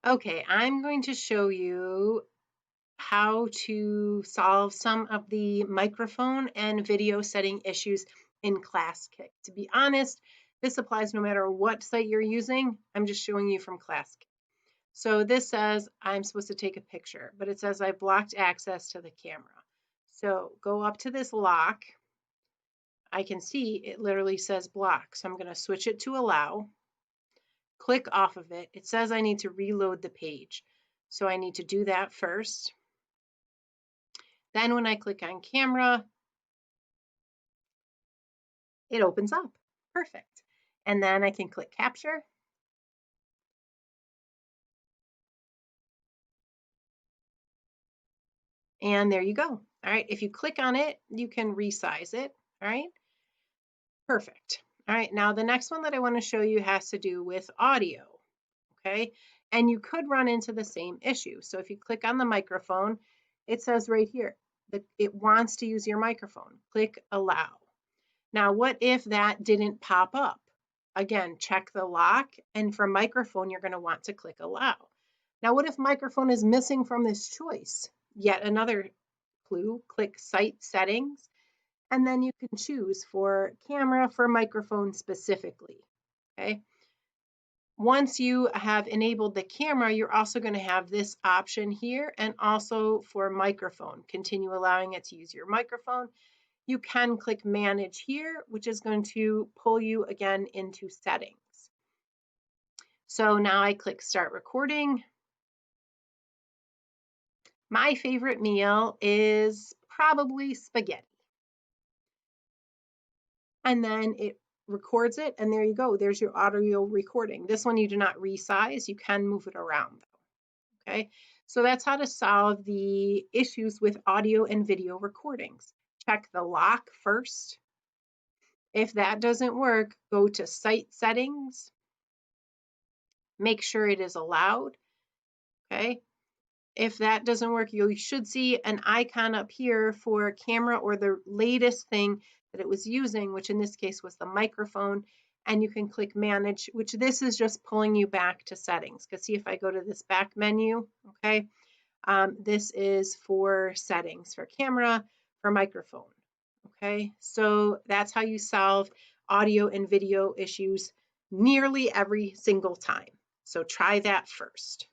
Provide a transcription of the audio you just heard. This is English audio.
Okay, I'm going to show you how to solve some of the microphone and video setting issues in ClassKick. To be honest, this applies no matter what site you're using. I'm just showing you from ClassKick. So this says I'm supposed to take a picture, but it says I blocked access to the camera. So go up to this lock. I can see it literally says block. So I'm going to switch it to allow. Click off of it. It says I need to reload the page. So I need to do that first. Then when I click on camera, it opens up. Perfect. And then I can click capture. And there you go. All right. If you click on it, you can resize it. All right. Perfect. All right. Now the next one that I want to show you has to do with audio. Okay. And you could run into the same issue. So if you click on the microphone, it says right here that it wants to use your microphone. Click allow. Now, what if that didn't pop up? Again, check the lock, and for microphone, you're going to want to click allow. Now, what if microphone is missing from this choice? Yet another clue, click site settings, and then you can choose for camera, for microphone specifically, okay? Once you have enabled the camera, you're also going to have this option here, and also for microphone, continue allowing it to use your microphone. You can click manage here, which is going to pull you again into settings. So now I click start recording. My favorite meal is probably spaghetti. And then it records it, and there you go. There's your audio recording. This one you do not resize. You can move it around though. Okay, so that's how to solve the issues with audio and video recordings. Check the lock first. If that doesn't work, go to site settings. Make sure it is allowed. Okay. If that doesn't work, you should see an icon up here for camera or the latest thing that it was using, which in this case was the microphone. And you can click manage, which this is just pulling you back to settings. Because see, if I go to this back menu, okay, this is for settings for camera, for microphone. Okay, so that's how you solve audio and video issues nearly every single time. So try that first.